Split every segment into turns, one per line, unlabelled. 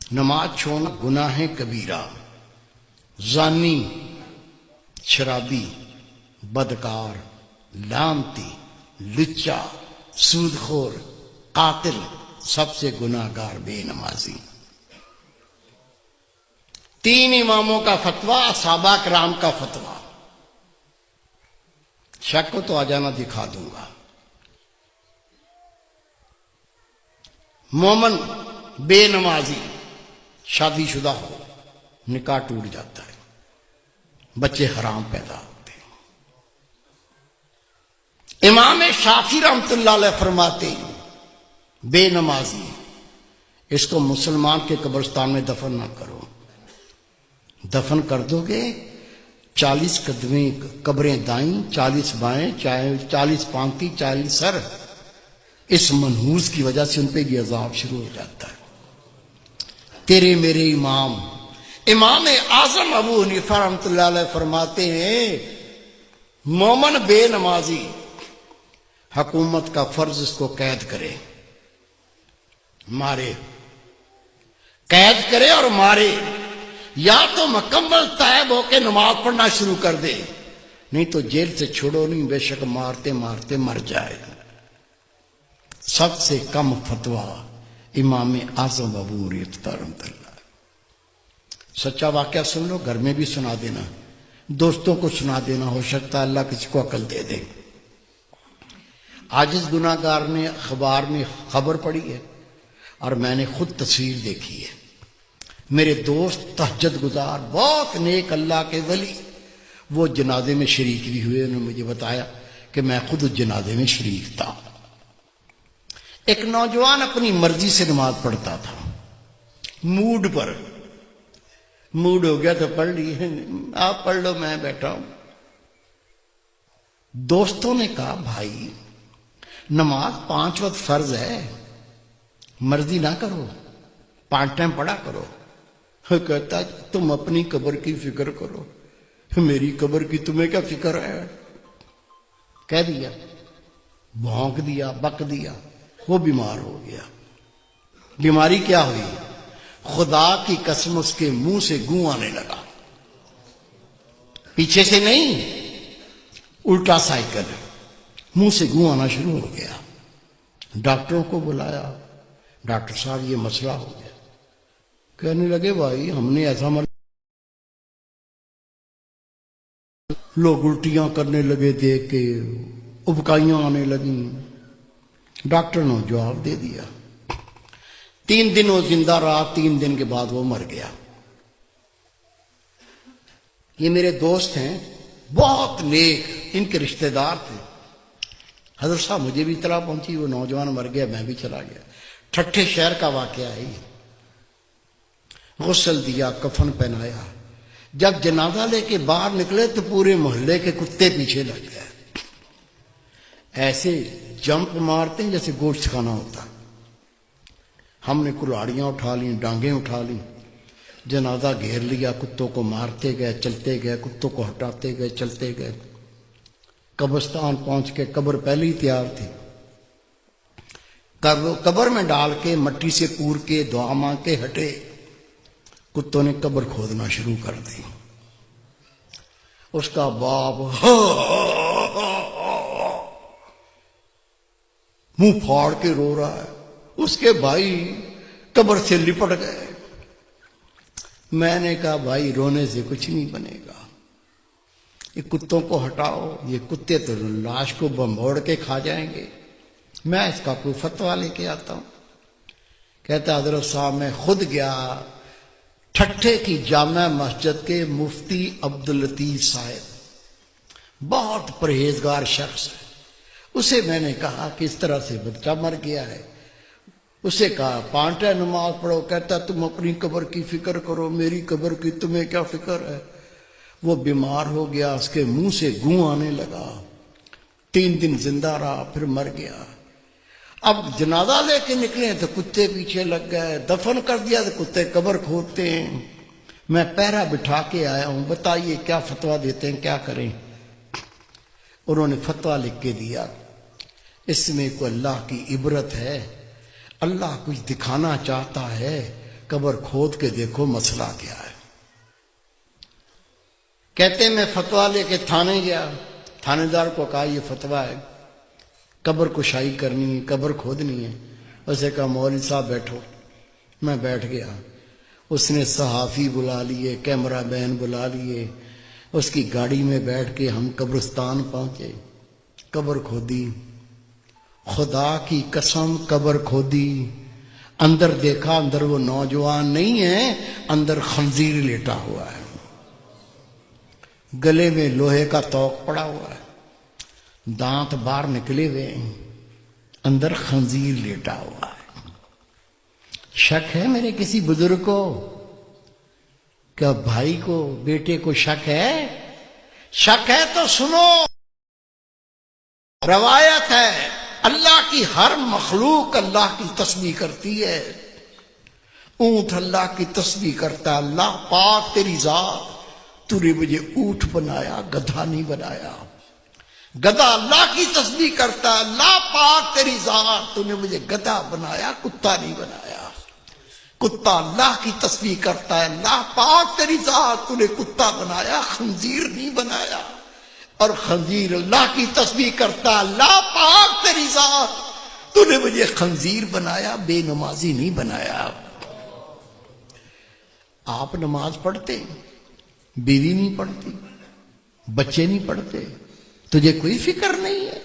نماز چھوڑنا گناہ کبیرہ، زانی، شرابی، بدکار، لعنتی، لچا، سودخور، قاتل، سب سے گناہ گار بے نمازی۔ 3 اماموں کا فتویٰ، صحابہ کرام کا فتویٰ۔ شک کو تو آ جانا، دکھا دوں گا۔ مومن بے نمازی شادی شدہ ہو، نکاح ٹوٹ جاتا ہے، بچے حرام پیدا ہوتے ہیں۔ امام شافعی رحمۃ اللہ علیہ فرماتے ہیں بے نمازی اس کو مسلمان کے قبرستان میں دفن نہ کرو، دفن کر دو گے 40 قدمیں قبریں دائیں، 40 بائیں، 40 پانتی، 40 سر، اس منحوس کی وجہ سے ان پہ یہ عذاب شروع ہو جاتا ہے۔ تیرے میرے امام اعظم ابو حنیفہ رحمۃ اللہ علیہ فرماتے ہیں مومن بے نمازی حکومت کا فرض اس کو قید کرے، مارے، قید کرے اور مارے، یا تو مکمل تائب ہو کے نماز پڑھنا شروع کر دے، نہیں تو جیل سے چھوڑو نہیں، بے شک مارتے مارتے مر جائے۔ سب سے کم فتویٰ امام اعظم ابو حنیفہ رحمۃ اللہ۔ سچا واقعہ سن لو، گھر میں بھی سنا دینا، دوستوں کو سنا دینا، ہو سکتا ہے اللہ کسی کو عقل دے دے۔ عاجز گناہ گار نے اخبار میں خبر پڑھی ہے اور میں نے خود تصویر دیکھی ہے۔ میرے دوست تہجد گزار، بہت نیک اللہ کے ولی، وہ جنازے میں شریک بھی ہوئے، انہوں نے مجھے بتایا کہ میں خود اس جنازے میں شریک تھا۔ ایک نوجوان اپنی مرضی سے نماز پڑھتا تھا، موڈ پر، موڈ ہو گیا تو پڑھ لی، آپ پڑھ لو میں بیٹھا ہوں۔ دوستوں نے کہا بھائی نماز 5 وقت فرض ہے، مرضی نہ کرو، 5 ٹائم پڑھا کرو۔ کہتا تم اپنی قبر کی فکر کرو، میری قبر کی تمہیں کیا فکر ہے؟ کہہ دیا، بھونک دیا، بک دیا، وہ بیمار ہو گیا۔ بیماری کیا ہوئی؟ خدا کی قسم اس کے منہ سے گوں آنے لگا، پیچھے سے نہیں، الٹا سائیکل، منہ سے گوں آنا شروع ہو گیا۔ ڈاکٹروں کو بلایا، ڈاکٹر صاحب یہ مسئلہ ہو گیا۔ کہنے لگے بھائی ہم نے ایسا لوگ الٹیاں کرنے لگے، دیکھ کے ابکائیاں آنے لگیں۔ ڈاکٹر نے جواب دے دیا۔ 3 دن وہ زندہ رہا، 3 دن کے بعد وہ مر گیا۔ یہ میرے دوست ہیں، بہت نیک، ان کے رشتہ دار تھے۔ حضرت صاحب مجھے بھی اطلاع پہنچی وہ نوجوان مر گیا، میں بھی چلا گیا۔ ٹھٹھے شہر کا واقعہ ہے یہ۔ غسل دیا، کفن پہنایا، جب جنازہ لے کے باہر نکلے تو پورے محلے کے کتے پیچھے لگ گئے، ایسے جمپ مارتے ہیں جیسے گوشت کھانا ہوتا۔ ہم نے کلاڑیاں اٹھا لیں، ڈانگیں اٹھا لیں، جنازہ گھیر لیا، کتوں کو مارتے گئے، چلتے گئے، کتوں کو ہٹاتے گئے، چلتے گئے۔ قبرستان پہنچ کے قبر پہلے ہی تیار تھی، قبر میں ڈال کے مٹی سے پور کے دعا مانگ کے ہٹے، کتوں نے قبر کھودنا شروع کر دی۔ اس کا باپ منہ پھاڑ کے رو رہا ہے، اس کے بھائی قبر سے لپٹ گئے۔ میں نے کہا بھائی رونے سے کچھ نہیں بنے گا، یہ کتوں کو ہٹاؤ، یہ کتے تو لاش کو بمبوڑ کے کھا جائیں گے، میں اس کا کوئی فتویٰ لے کے آتا ہوں۔ کہتا حضرت صاحب میں خود گیا ٹھٹھے کی جامع مسجد کے مفتی عبداللطیف صاحب، بہت پرہیزگار شخص ہے، اسے میں نے کہا کہ اس طرح سے بچہ مر گیا ہے، اسے کہا 5 ٹائم نماز پڑھو، کہتا تم اپنی قبر کی فکر کرو، میری قبر کی تمہیں کیا فکر ہے؟ وہ بیمار ہو گیا، اس کے منہ سے گوں آنے لگا، 3 دن زندہ رہا، پھر مر گیا۔ اب جنازہ لے کے نکلے تو کتے پیچھے لگ گئے، دفن کر دیا تو کتے قبر کھودتے ہیں۔ میں پہرا بٹھا کے آیا ہوں، بتائیے کیا فتویٰ دیتے ہیں، کیا کریں؟ انہوں نے فتویٰ لکھ کے دیا، اس میں کوئی اللہ کی عبرت ہے، اللہ کچھ دکھانا چاہتا ہے، قبر کھود کے دیکھو مسئلہ کیا ہے۔ کہتے میں فتویٰ لے کے تھانے گیا، تھانے دار کو کہا یہ فتویٰ ہے، قبر کشائی کرنی ہے، قبر کھودنی ہے۔ اسے کہا مولوی صاحب بیٹھو۔ میں بیٹھ گیا، اس نے صحافی بلا لیے، کیمرہ مین بلا لیے، اس کی گاڑی میں بیٹھ کے ہم قبرستان پہنچے، قبر کھودی، خدا کی قسم قبر کھودی، اندر دیکھا، اندر وہ نوجوان نہیں ہے، اندر خنزیر لیٹا ہوا ہے، گلے میں لوہے کا توق پڑا ہوا ہے، دانت باہر نکلے ہوئے ہیں، اندر خنزیر لیٹا ہوا ہے۔ شک ہے میرے کسی بزرگ کو؟ کیا بھائی کو، بیٹے کو شک ہے؟ شک ہے تو سنو، روایت ہے اللہ کی ہر مخلوق اللہ کی تسبیح کرتی ہے۔ اونٹ اللہ کی تسبیح کرتا ہے، اللہ پاک تیری ذات، تو نے مجھے اونٹ بنایا، گدھا نہیں بنایا۔ گدھا اللہ کی تسبیح کرتا ہے، اللہ پاک تیری ذات، تو نے مجھے گدھا بنایا، کتا نہیں بنایا۔ کتا اللہ کی تسبیح کرتا ہے، اللہ پاک تیری ذات، تو نے کتا بنایا، خنزیر نہیں بنایا۔ اور خنزیر اللہ کی تسبیح کرتا ہے، اللہ پاک تیری ذات، تو نے مجھے خنزیر بنایا، بے نمازی نہیں بنایا۔ آپ نماز پڑھتے، بیوی نہیں پڑھتی، بچے نہیں پڑھتے، تجھے کوئی فکر نہیں ہے؟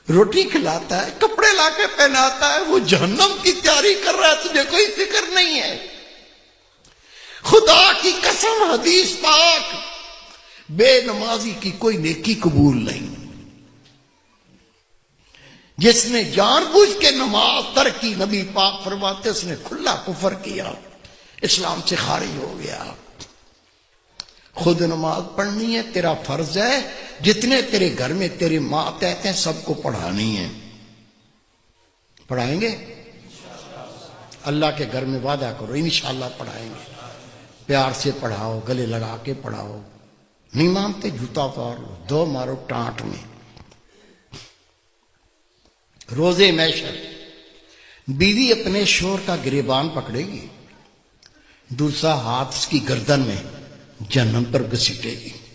روٹی کھلاتا ہے، کپڑے لا کے پہناتا ہے، وہ جہنم کی تیاری کر رہا ہے، تجھے کوئی فکر نہیں ہے؟ خدا کی قسم حدیث پاک، بے نمازی کی کوئی نیکی قبول نہیں۔ جس نے جان بوجھ کے نماز ترک کی، نبی پاک فرماتے اس نے کھلا کفر کیا، اسلام سے خارج ہو گیا۔ خود نماز پڑھنی ہے، تیرا فرض ہے، جتنے تیرے گھر میں تیرے ماتحت ہیں سب کو پڑھانی ہے۔ پڑھائیں گے؟ اللہ کے گھر میں وعدہ کرو انشاءاللہ پڑھائیں گے۔ پیار سے پڑھاؤ، گلے لگا کے پڑھاؤ، نہیں مانتے جوتا اتار لو، دو مارو ٹانٹ میں۔ روزے محشر بیوی اپنے شوہر کا گریبان پکڑے گی، دوسرا ہاتھ اس کی گردن میں جہنم پر گھسیٹے گی۔